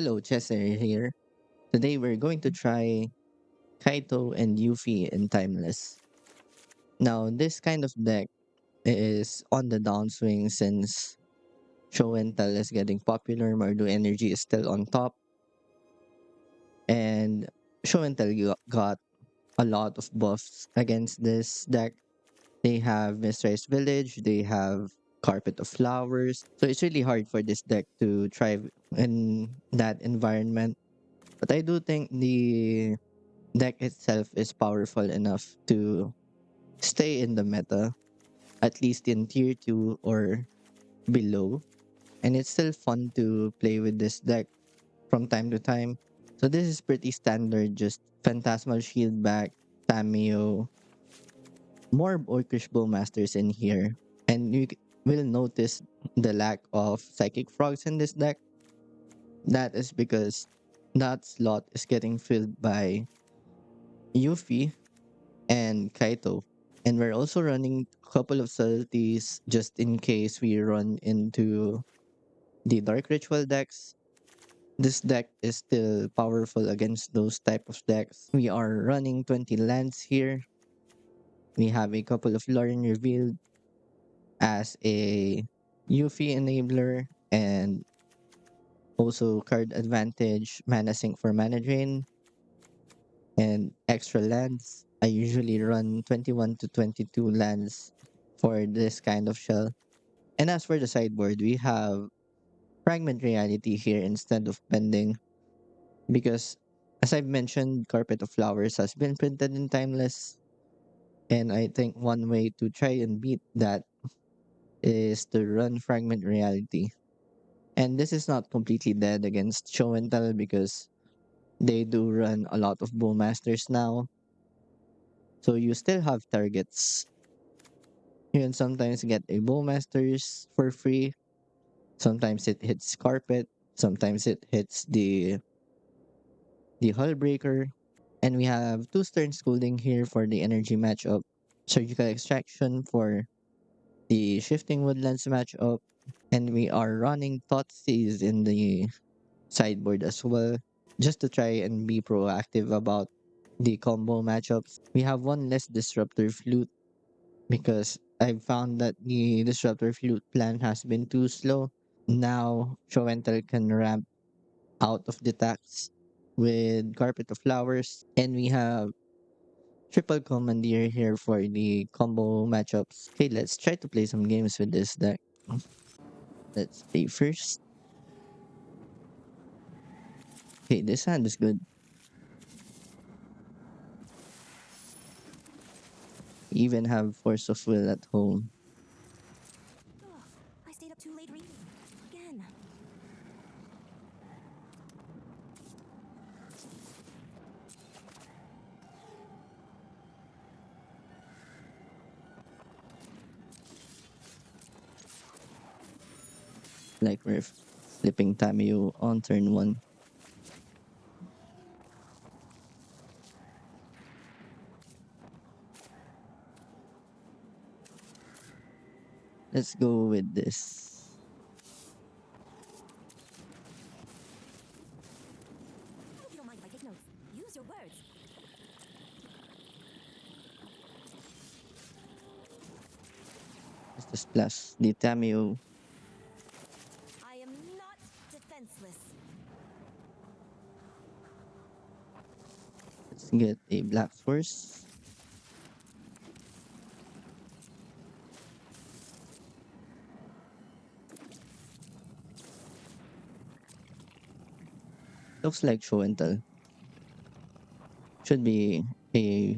Hello, Chester here. Today we're going to try Kaito and Yuffie in Timeless. Now, this kind of deck is on the downswing since Show and Tell is getting popular, Mardu Energy is still on top, and Show and Tell got a lot of buffs against this deck. They have Mistress Village, they have Carpet of Flowers, so it's really hard for this deck to thrive in that environment. But I do think the deck itself is powerful enough to stay in the meta, at least in tier 2 or below. And it's still fun to play with this deck from time to time. So this is pretty standard, just Phantasmal Shield back, Tameo, more Orcish Bowmasters in here. And will notice the lack of Psychic Frogs in this deck. That is because that slot is getting filled by Yuffie and Kaito. And we're also running a couple of subtleties just in case we run into the Dark Ritual decks. This deck is still powerful against those type of decks. We are running 20 lands here. We have a couple of Lauren revealed as a Yuffie enabler and also card advantage, mana sink for mana drain, and extra lands. I usually run 21 to 22 lands for this kind of shell. And as for the sideboard, we have Fragment Reality here instead of Bending because, as I've mentioned, Carpet of Flowers has been printed in Timeless. And I think one way to try and beat that is to run Fragment Reality. And this is not completely dead against Show and Tell because they do run a lot of Bowmasters now. So you still have targets. You can sometimes get a Bowmasters for free. Sometimes it hits Carpet. Sometimes it hits the Hullbreaker. And we have two Stern Scolding here for the energy matchup. Surgical Extraction for the Shifting Woodlands matchup. And we are running Thoughtseize in the sideboard as well, just to try and be proactive about the combo matchups. We have one less Disruptor Flute because I've found that the Disruptor Flute plan has been too slow. Now, Show and Tell can ramp out of the tax with Carpet of Flowers. And we have Triple Commandeer here for the combo matchups. Okay, let's try to play some games with this deck. Let's play first. Okay, this hand is good. Even have Force of Will at home. Ugh, I stayed up too late reading. Again. Like we're flipping Tamiyo on turn 1. Let's go with this. I hope you don't mind if I take notes. Use your words. Let's just splash the Tamiyo. I am not defenseless. Let's get a Black Force. Looks like Show and Tell. Should be a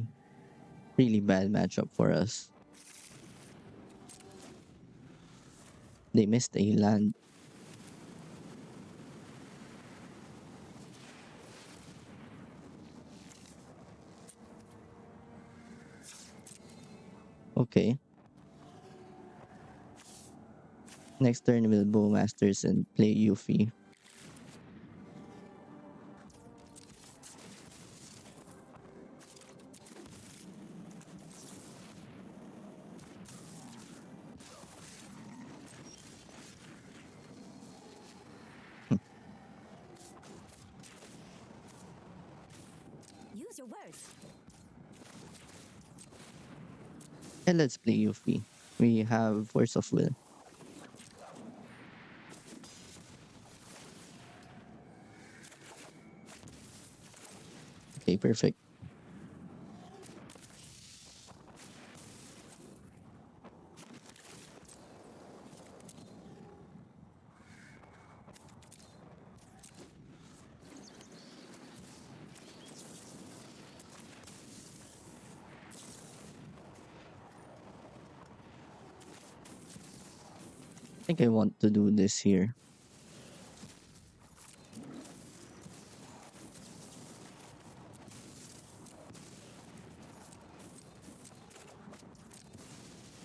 really bad matchup for us. They missed a land. Okay. Next turn we'll Bowmasters and play Yuffie. Choose your words. And let's play Yuffie. We have Force of Will. Okay, perfect. I think I want to do this here.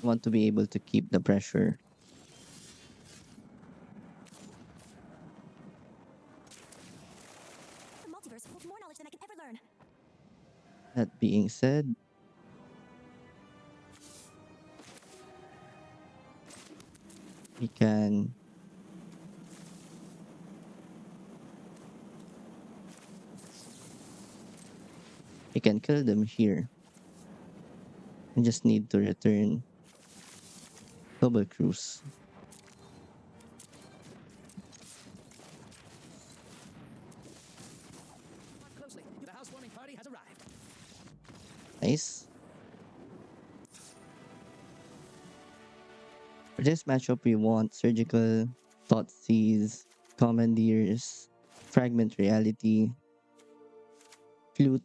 I want to be able to keep the pressure. The multiverse holds more knowledge than I can ever learn. That being said, we can we can kill them here. I just need to return double cruise. Watch closely. The housewarming party has arrived. Nice. For this matchup, we want Surgical, Thoughtseize, Commandeers, Fragment Reality, Flute,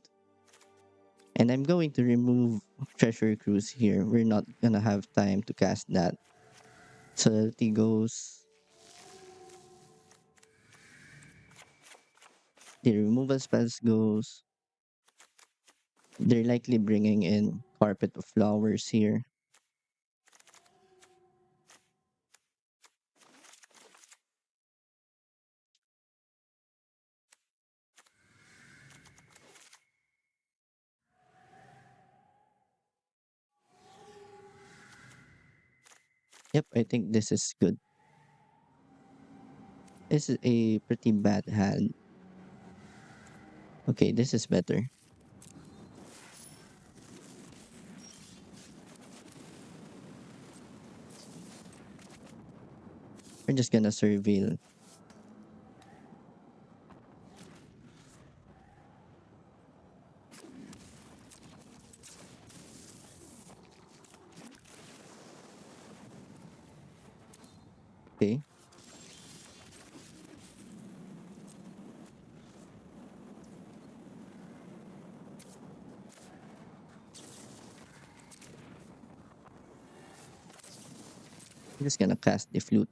and I'm going to remove Treasure Cruise here. We're not gonna have time to cast that. Subtlety goes. The removal spells goes. They're likely bringing in Carpet of Flowers here. Yep, I think this is good. This is a pretty bad hand. Okay, this is better. We're just gonna surveil. Okay, I'm just gonna cast the flute.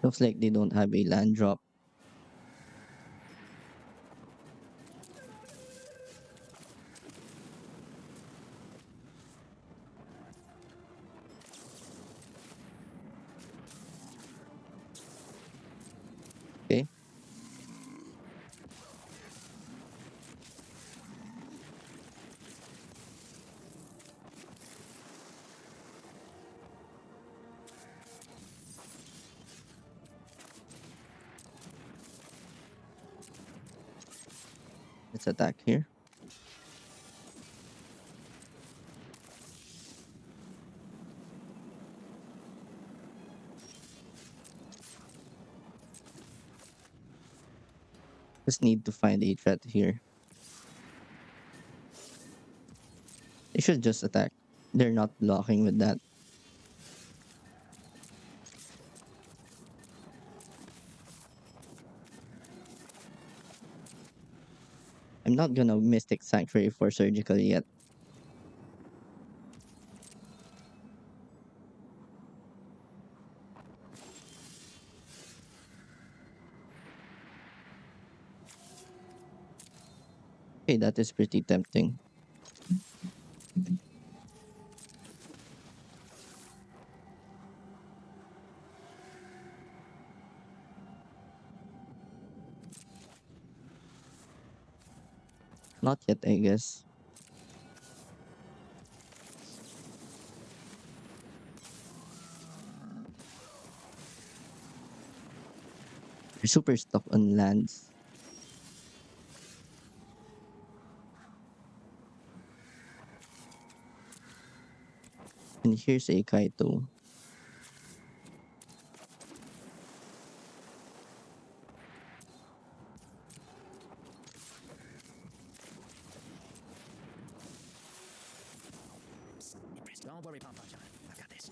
Looks like they don't have a land drop. Okay, let's attack here. Just need to find a threat here. They should just attack. They're not blocking with that. I'm not gonna Mystic Sanctuary for Surgical yet. Okay, that is pretty tempting. Not yet, I guess. We're super stuck on lands. And here's a Kaito. Impressed. Don't worry, Pom Pom John. I've got this.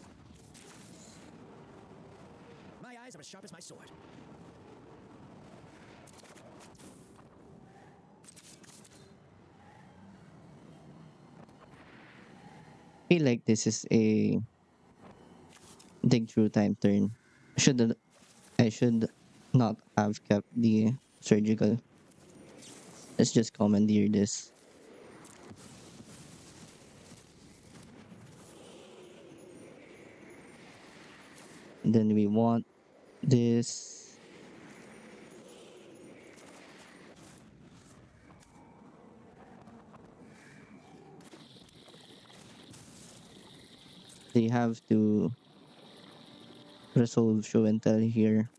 My eyes are as sharp as my sword. Feel like this is a dig through time turn. Should I should not have kept the surgical. Let's just commandeer this. Then we want this. They have to resolve show and tell here.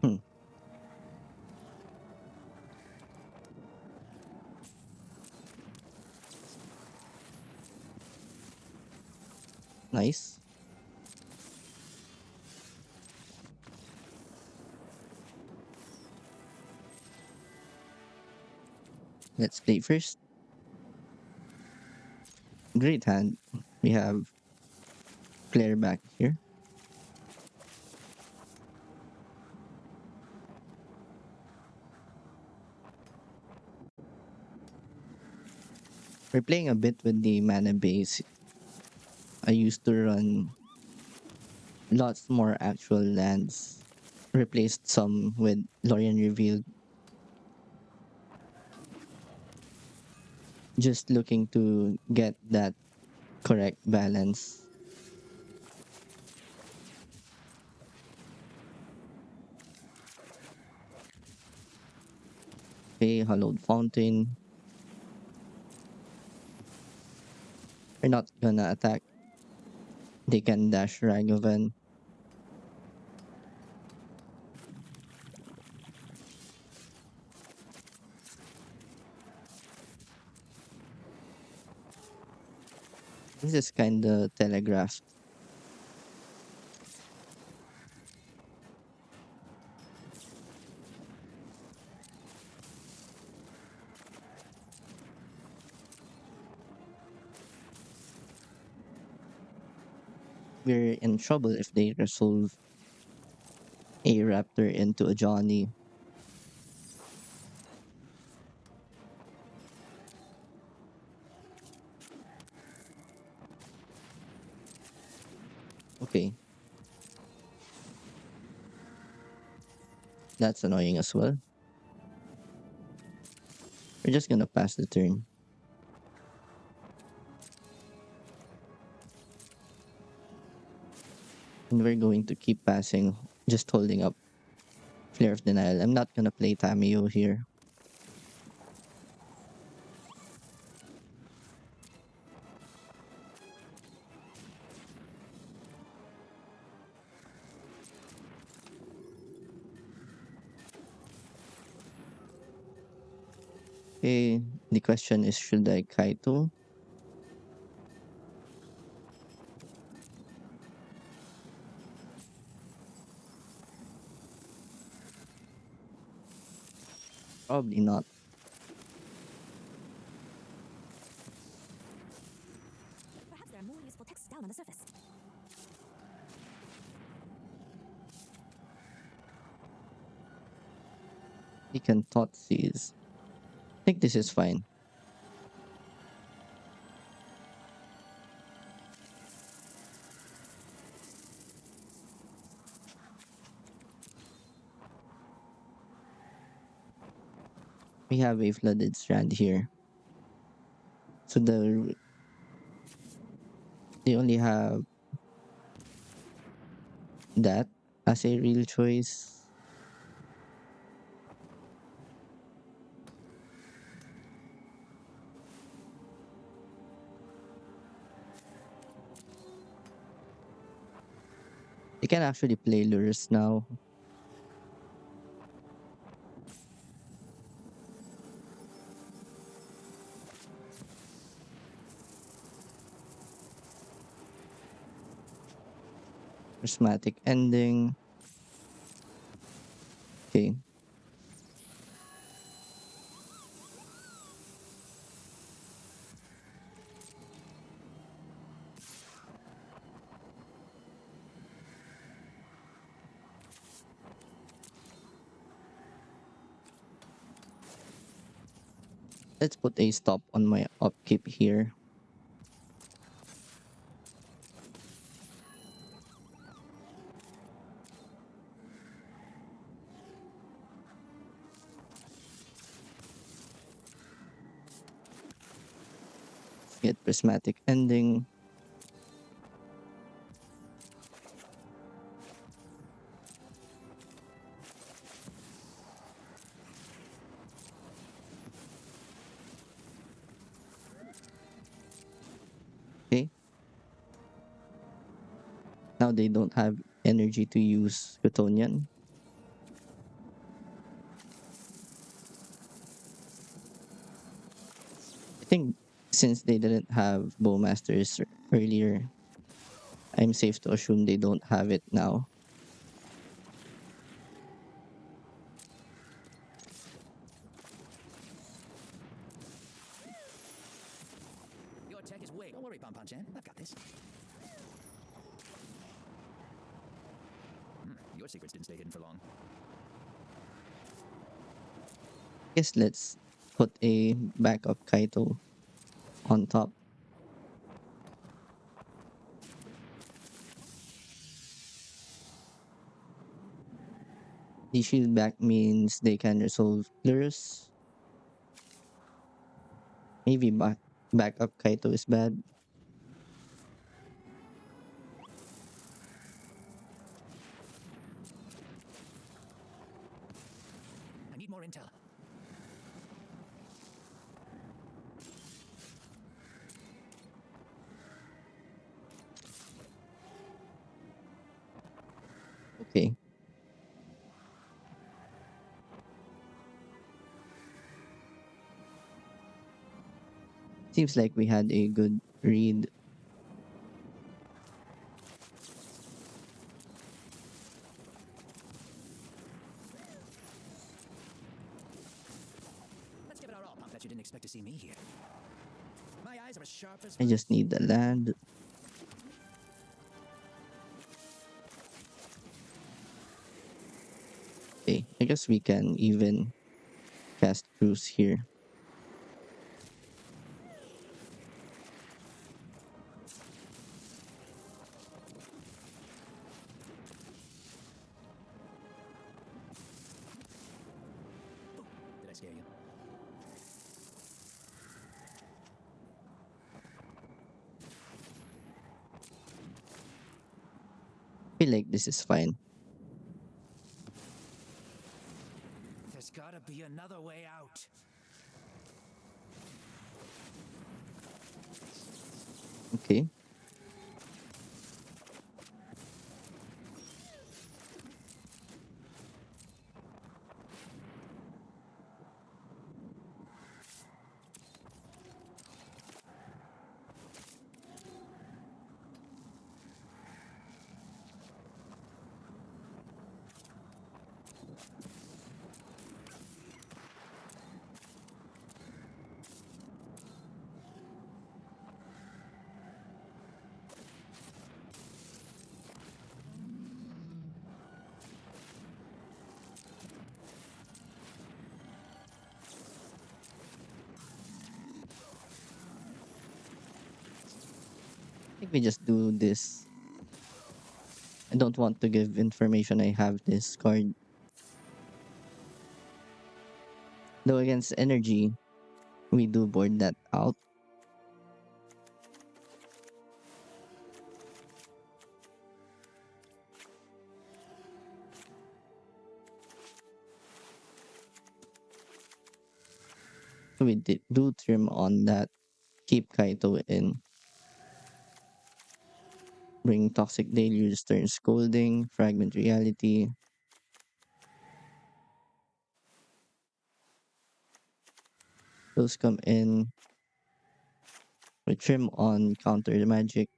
Hmm, nice. Let's play first. Great hand. We have player back here. We're playing a bit with the mana base. I used to run lots more actual lands. Replaced some with Lorien Revealed. Just looking to get that correct balance. Okay, Hollowed Fountain. We're not gonna attack. They can dash Ragavan. This is kinda telegraphed. We're in trouble if they resolve a Raptor into a Johnny. Okay, that's annoying as well. We're just gonna pass the turn. And we're going to keep passing, just holding up Flare of Denial. I'm not gonna play Tamio here. Okay, the question is should I Kaito? Probably not. Perhaps there are more useful texts down on the surface. We can thought seize. I think this is fine. We have a flooded strand here. So they only have that as a real choice. They can actually play lures now. Prismatic ending. Okay. Let's put a stop on my upkeep here. Get prismatic ending. Okay. Now they don't have energy to use Chthonian. I think since they didn't have Bowmasters earlier, I'm safe to assume they don't have it now. Your tech is way. Don't worry, Bonbon-chan. I've got this. Your secrets didn't stay hidden for long. Guess let's put a backup Kaito on top. The shield back means they can resolve Lurus. Maybe backup Kaito is bad. I need more intel. Okay. Seems like we had a good read. Let's give it our all, Pump. Bet you didn't expect to see me here. My eyes are as sharp as I my... just need the land. Okay, I guess we can even cast Cruise here. Did I scare you? I feel like this is fine. There's gotta be another way out. Okay. I think we just do this. I don't want to give information I have this card. Though against energy, we do board that out. So we do trim on that. Keep Kaito in. Bring Toxic Deluge, Stern Scolding, Fragment Reality. Those come in. We trim on Counter the Magic.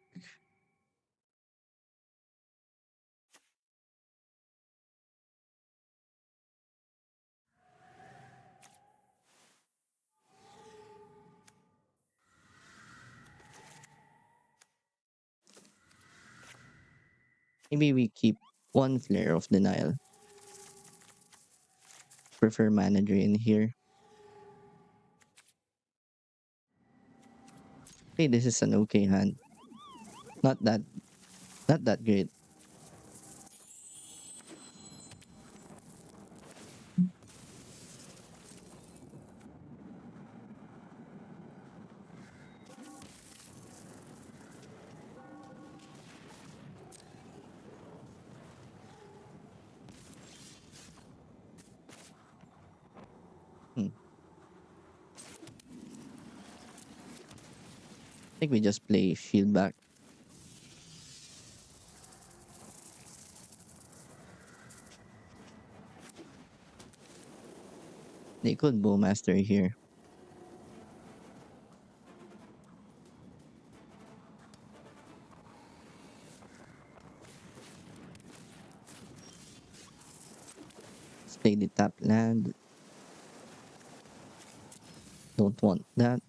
Maybe we keep one Flare of Denial. Prefer Manager in here. Hey, this is an okay hand. Not that not that great. Hmm. I think we just play Shield back. They could Bowmaster here. Let's play the tap land. Don't want that.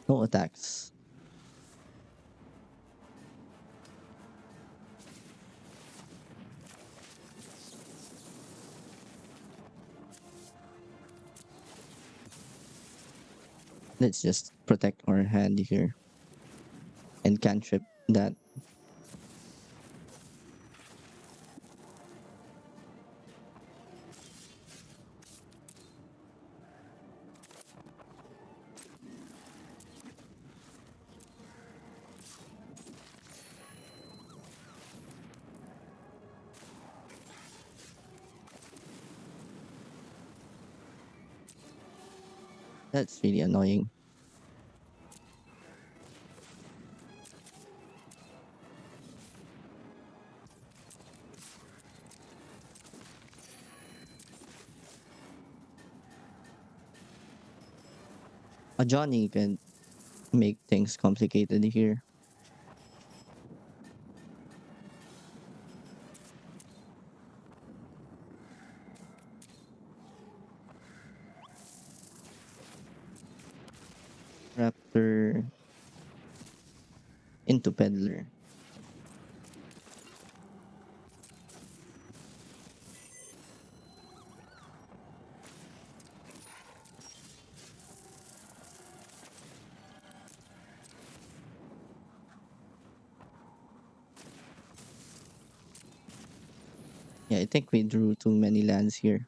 No attacks. Let's just protect our hand here and cantrip that. That's really annoying. A Johnny can make things complicated here. Raptor into Peddler. Yeah, I think we drew too many lands here.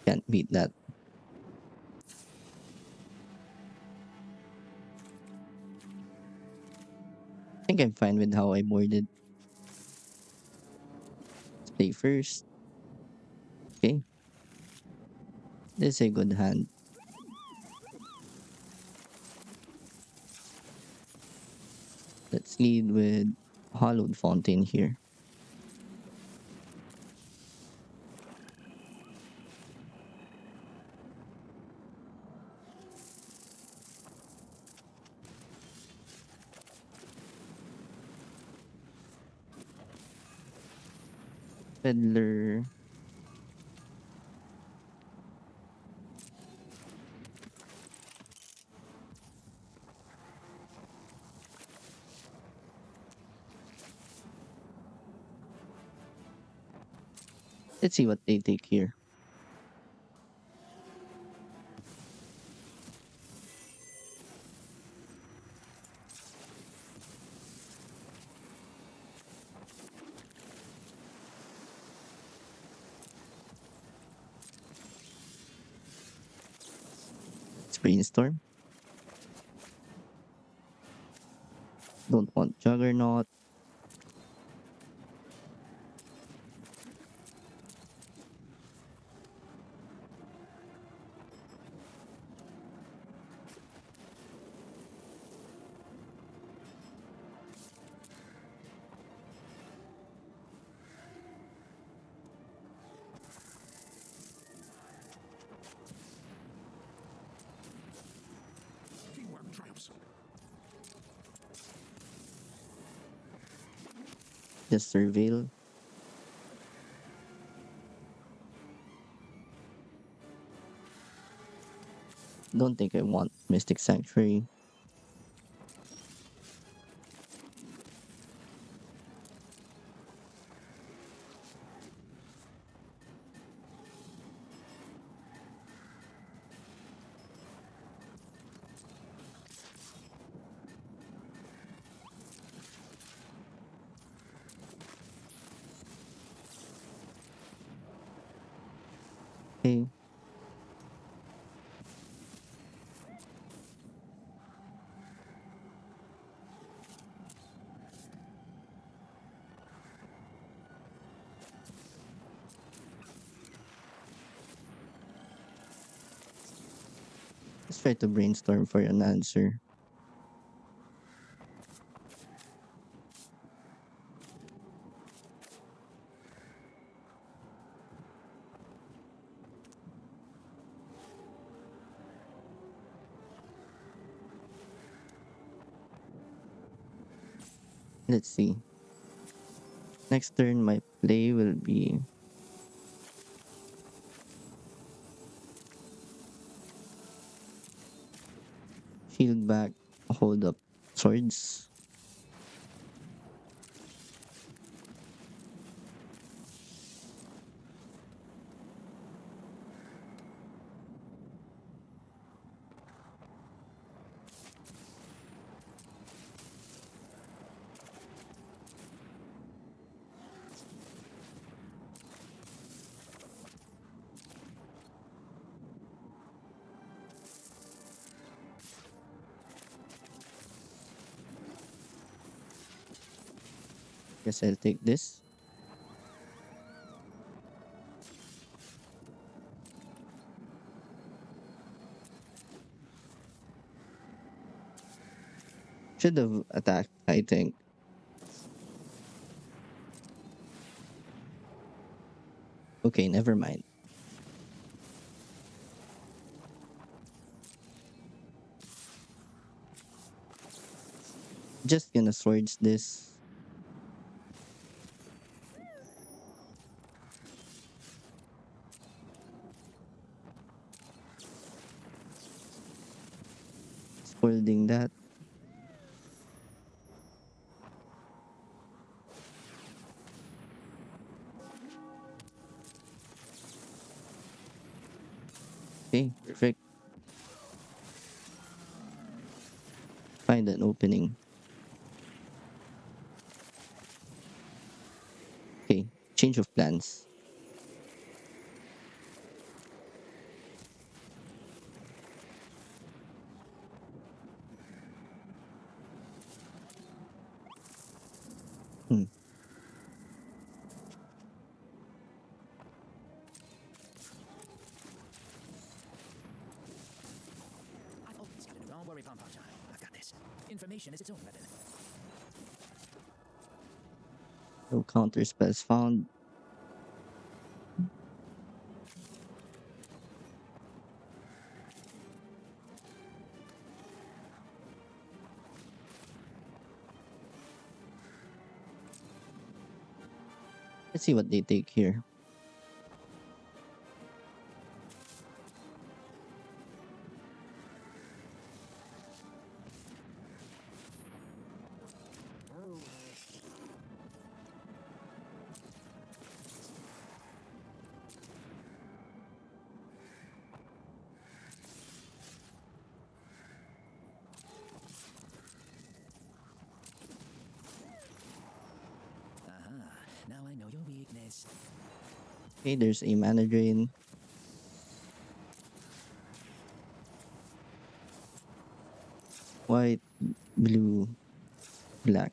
Can't beat that. I think I'm fine with how I boarded. Let's play first. Okay, this is a good hand. Let's lead with Hollowed Fountain here. Peddler. Let's see what they take here. Let's brainstorm. Don't want Juggernaut. Just surveil. Don't think I want Mystic Sanctuary. Okay, let's try to brainstorm for an answer. Let's see. Next turn, my play will be shield back, hold up swords. Guess I'll take this. Should have attacked, I think. Okay, never mind. Just gonna swords this. Holding that. Okay, perfect. Find an opening. Okay, change of plans. Hmm. I've always got it. Don't worry, Pom Pom John. I've got this. Information is its own weapon. No counter spells found. Let's see what they take here. Now I know your weakness. Okay, there's a mana drain. White, blue, black.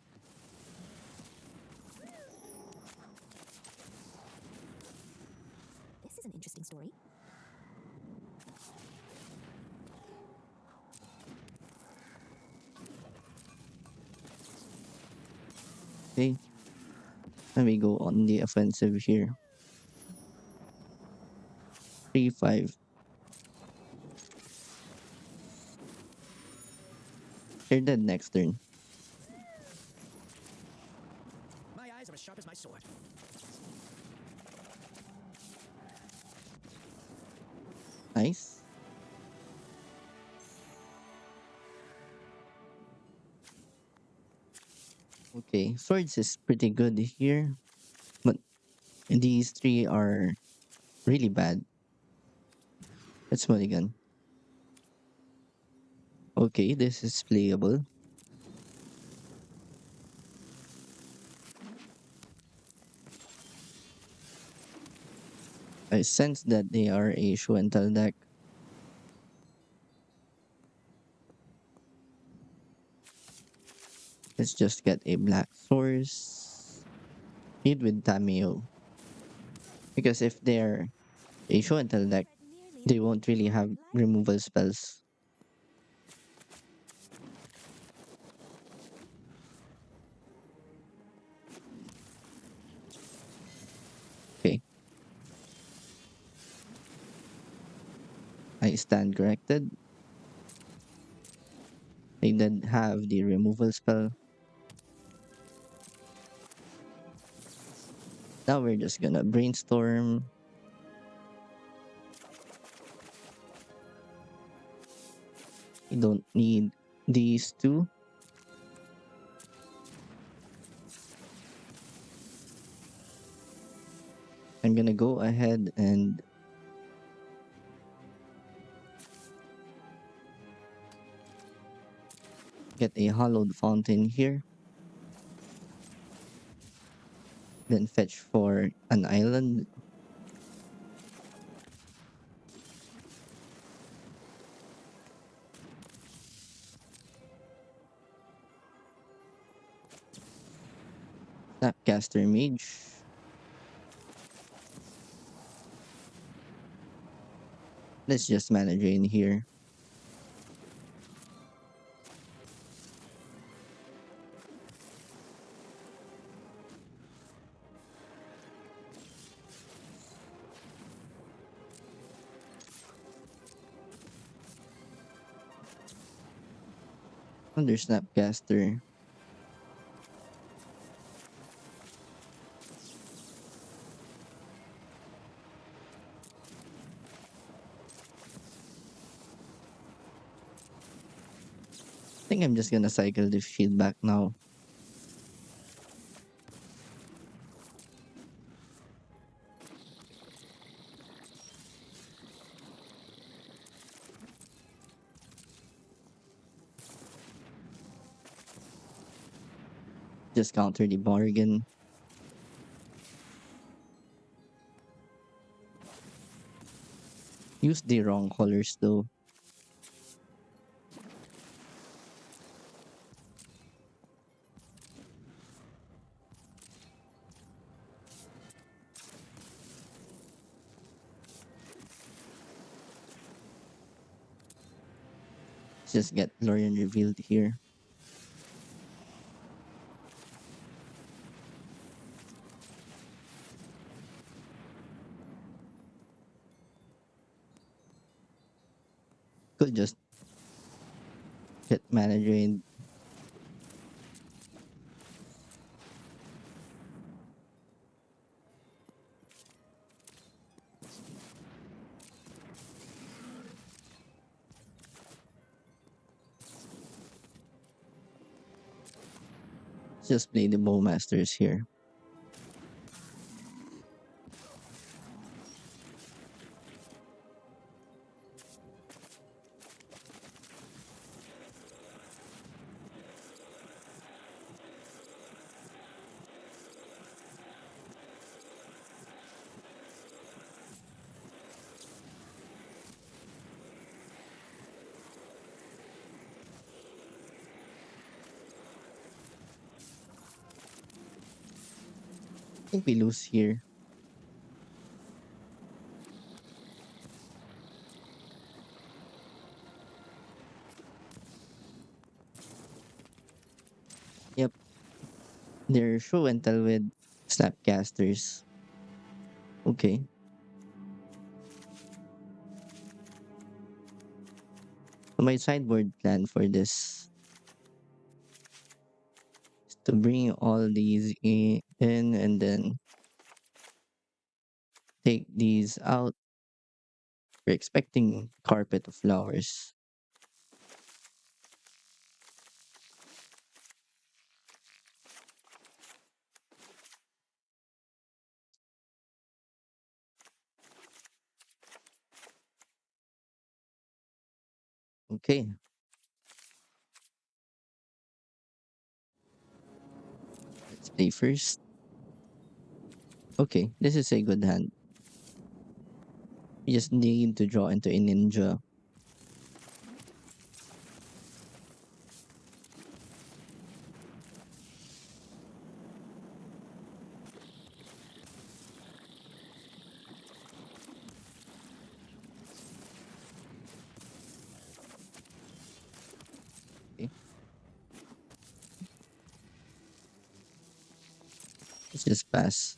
This is an interesting story. Okay, let me go on the offensive here. 3-5. You're dead next turn. My eyes are as sharp as my sword. Nice. Okay, swords is pretty good here, but these three are really bad. Let's mulligan. Okay, this is playable. I sense that they are a show and tell deck. Let's just get a black source. Lead with Tameo. Because if they're a show and tell deck, Tread nearly they the won't really edge of have my life. removal spells. Okay, I stand corrected. They did have the removal spell. Now we're just gonna brainstorm. You don't need these two. I'm gonna go ahead and get a hollowed fountain here. Then fetch for an island. Snapcaster Mage. Let's just mana drain here. Under Snapcaster. I think I'm just gonna cycle the shield back now. Just counter the bargain. Use the wrong colors though. Just get Lorian revealed here. Could just get mana drained. Just play the Bowmasters here. I think we lose here. Yep, they're show and tell with Snapcasters. Okay. So my sideboard plan for this to bring all these in and then take these out. We're expecting carpet of flowers. Okay, let's play first. Okay, this is a good hand. You just need to draw into a ninja. Okay, let's just pass.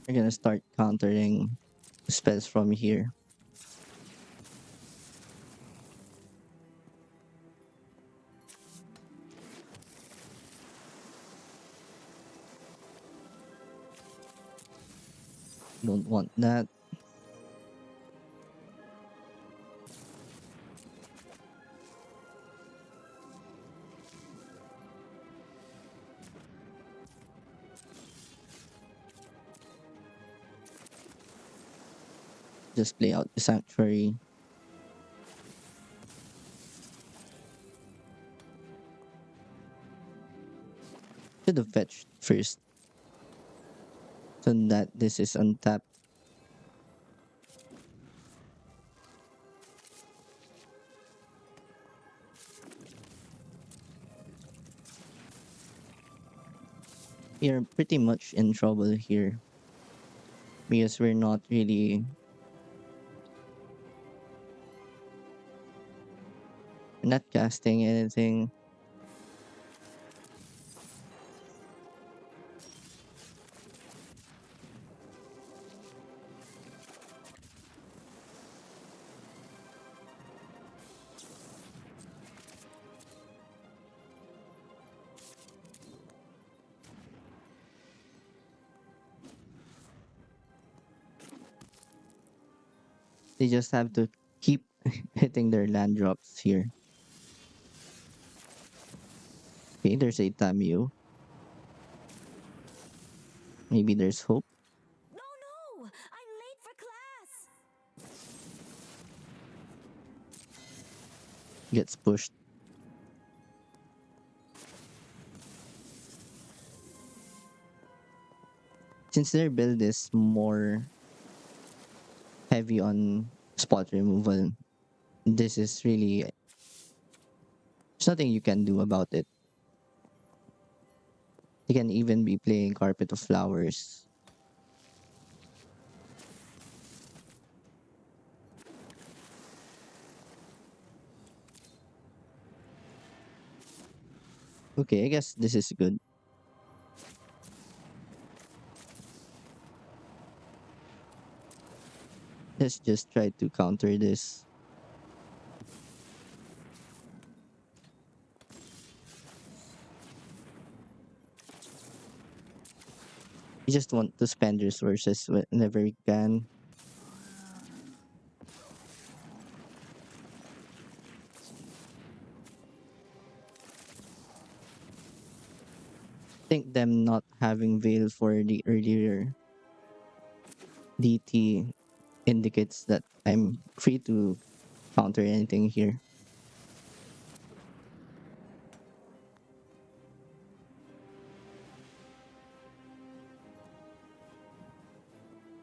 We're gonna start countering spells from here. Don't want that. Just play out the sanctuary. Should have fetched first so that this is untapped. We are pretty much in trouble here because we're not really not casting anything. They just have to keep hitting their land drops here. Okay, there's a Tamio. Maybe there's hope. No, no! I'm late for class! Gets pushed. Since their build is more heavy on spot removal, this is really there's nothing you can do about it. You can even be playing Carpet of Flowers. Okay, I guess this is good. Let's just try to counter this. You just want to spend resources whenever you can. I think them not having Veil for the earlier DT indicates that I'm free to counter anything here.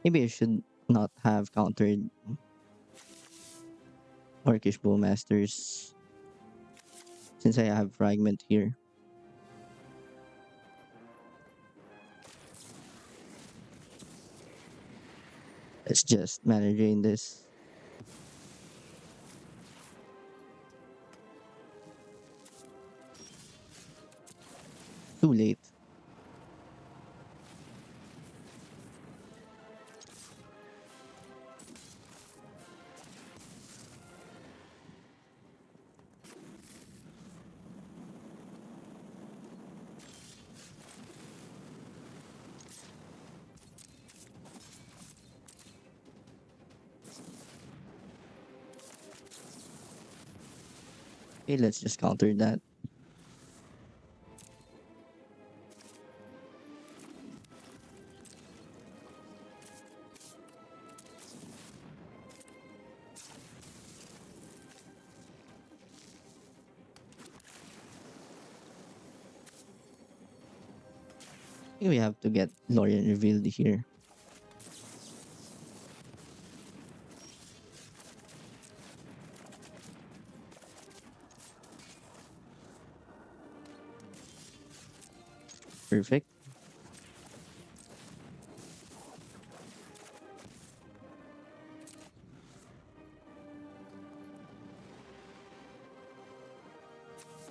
Maybe I should not have countered Orcish Bowmasters since I have Fragment here. Let's just mana drain this. Too late. Okay, let's just counter that. I think we have to get Lorian revealed here. Perfect.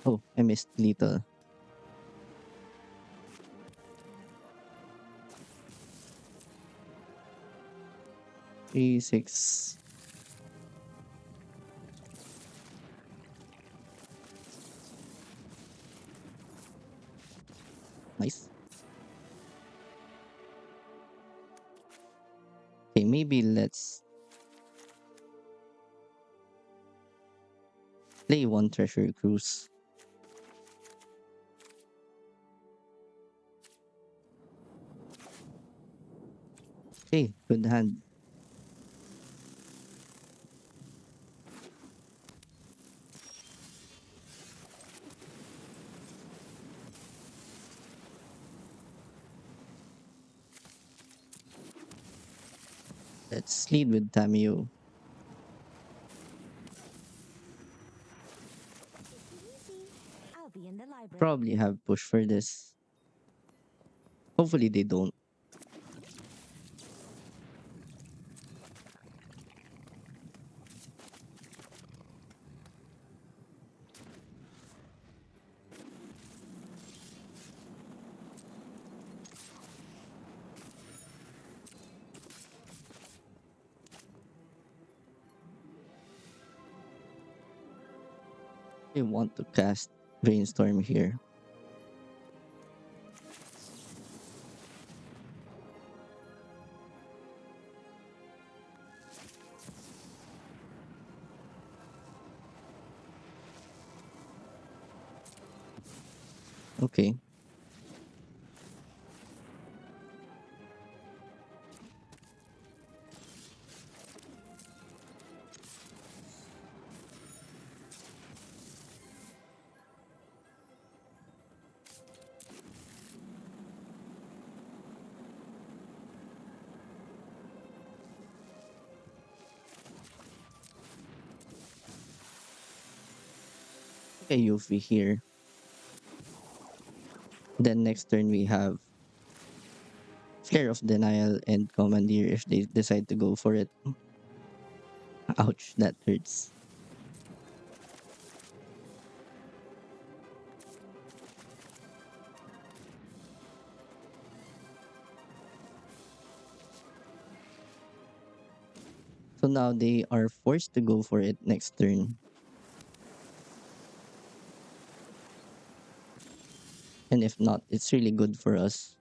Oh, I missed Lethal. 3, 6. Nice. Okay, maybe let's play one Treasure Cruise. Okay, good hand. Let's lead with Tamio. Easy. I'll be in the library. Probably have push for this. Hopefully they don't. They want to cast Brainstorm here. Okay. Okay, Yuffie here. Then next turn we have Flare of Denial and Commandeer if they decide to go for it. Ouch, that hurts. So now they are forced to go for it next turn. And if not, it's really good for us.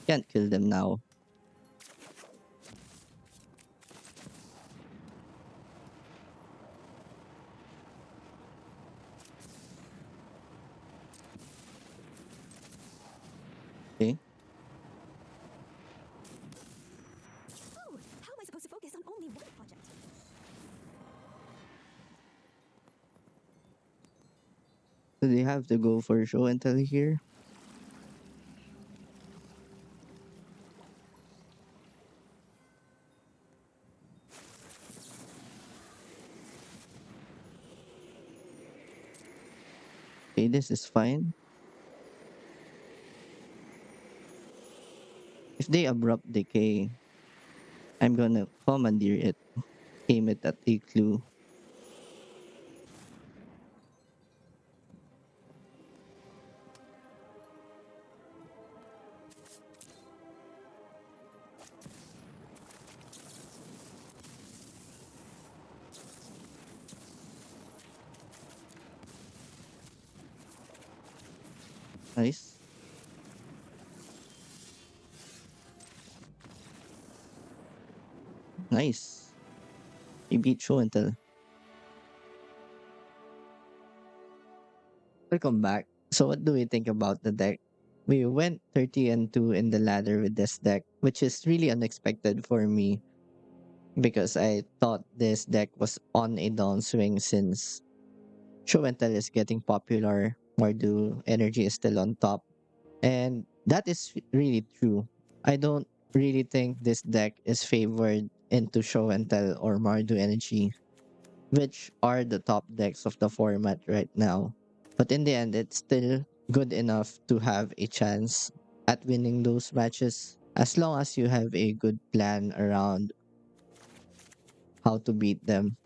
Can't kill them now. Okay. Oh, how am I supposed to focus on only one project? So they have to go for show and tell here. Okay, this is fine. If they abrupt decay, I'm gonna commandeer it, aim it at a clue. Nice. Nice. You beat show until welcome back. So what do we think about the deck? We went 30 and 2 in the ladder with this deck, which is really unexpected for me because I thought this deck was on a downswing since show and tell is getting popular, Mardu energy is still on top. And that is really true. I don't really think this deck is favored into show and tell or Mardu energy, which are the top decks of the format right now. But in the end, it's still good enough to have a chance at winning those matches as long as you have a good plan around how to beat them.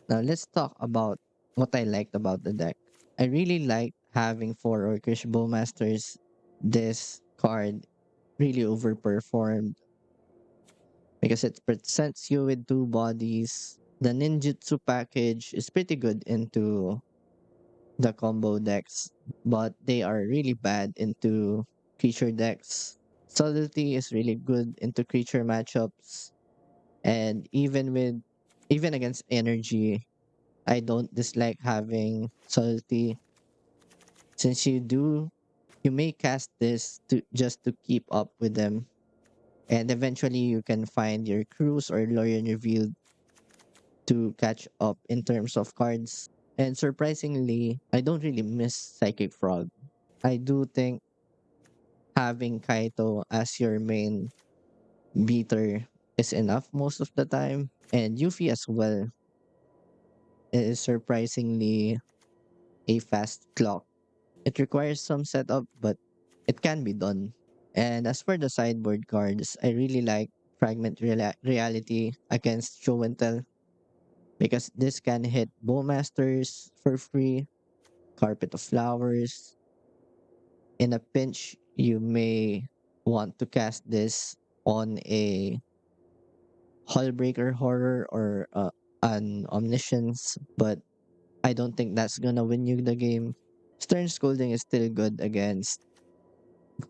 Now, let's talk about what I liked about the deck. I really like having four Orcish Bowmasters. This card really overperformed because it presents you with two bodies. The ninjutsu package is pretty good into the combo decks, but they are really bad into creature decks. Subtlety is really good into creature matchups, and even against energy, I don't dislike having subtlety since you may cast this to just to keep up with them, and eventually you can find your cruise or Lorien revealed to catch up in terms of cards. And surprisingly, I don't really miss Psychic Frog. I do think having Kaito as your main beater is enough most of the time. And Yuffie as well is surprisingly a fast clock. It requires some setup, but it can be done. And as for the sideboard cards, I really like Reality against Show and Tell because this can hit Bowmasters for free, Carpet of Flowers. In a pinch, you may want to cast this on a Hullbreaker Horror or an Omniscience, but I don't think that's gonna win you the game. Stern Scolding is still good against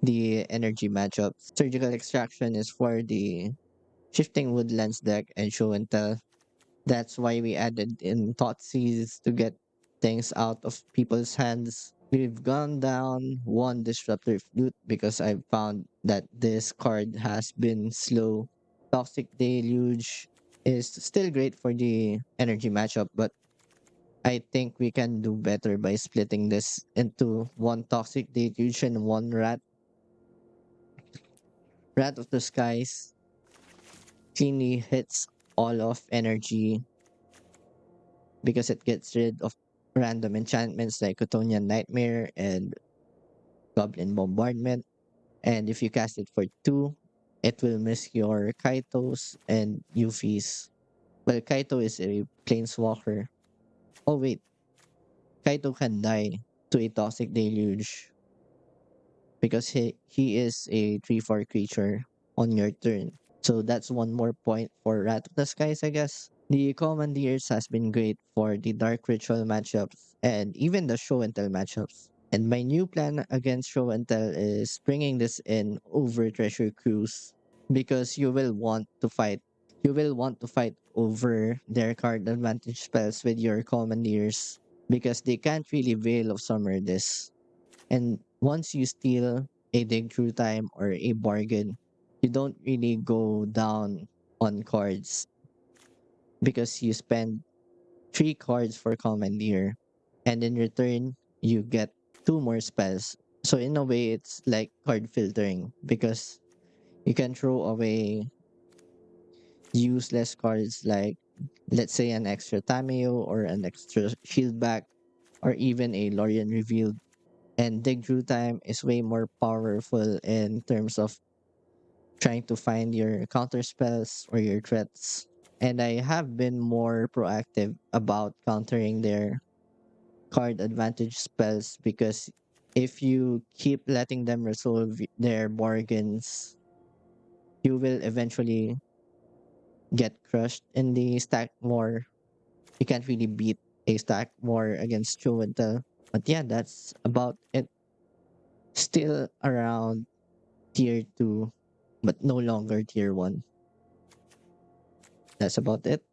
the energy matchups. Surgical Extraction is for the Shifting Woodlands deck and Show and Tell. That's why we added in Thoughtseize to get things out of people's hands. We've gone down one Disruptor Flute because I found that this card has been slow. Toxic Deluge is still great for the energy matchup, but I think we can do better by splitting this into one Toxic Deluge and one Rat of the Skies cleanly hits all of energy because it gets rid of random enchantments like Cotonian Nightmare and Goblin Bombardment. And if you cast it for two, it will miss your Kaitos and Yufis. Well, Kaito is a planeswalker. Oh wait, Kaito can die to a Toxic Deluge because he is a 3/4 creature on your turn. So that's one more point for Rat of the Skies, I guess. The Commandeers has been great for the Dark Ritual matchups and even the Show and Tell matchups. And my new plan against Show and Tell is bringing this in over Treasure Cruise because you will want to fight over their card advantage spells with your Commandeers because they can't really Veil of Summer this. And once you steal a Dig Through Time or a Bargain, you don't really go down on cards because you spend three cards for Commandeer, and in return, you get two more spells. So, in a way, it's like card filtering because you can throw away useless cards like, let's say, an extra Tameo or an extra Shield Back or even a Lorien Revealed. And Dig Through Time is way more powerful in terms of trying to find your counter spells or your threats. And I have been more proactive about countering their card advantage spells because if you keep letting them resolve their bargains, you will eventually get crushed in the stack war. You can't really beat a stack war against Show and Tell. But yeah, that's about it. Still around tier 2, but no longer tier 1. That's about it.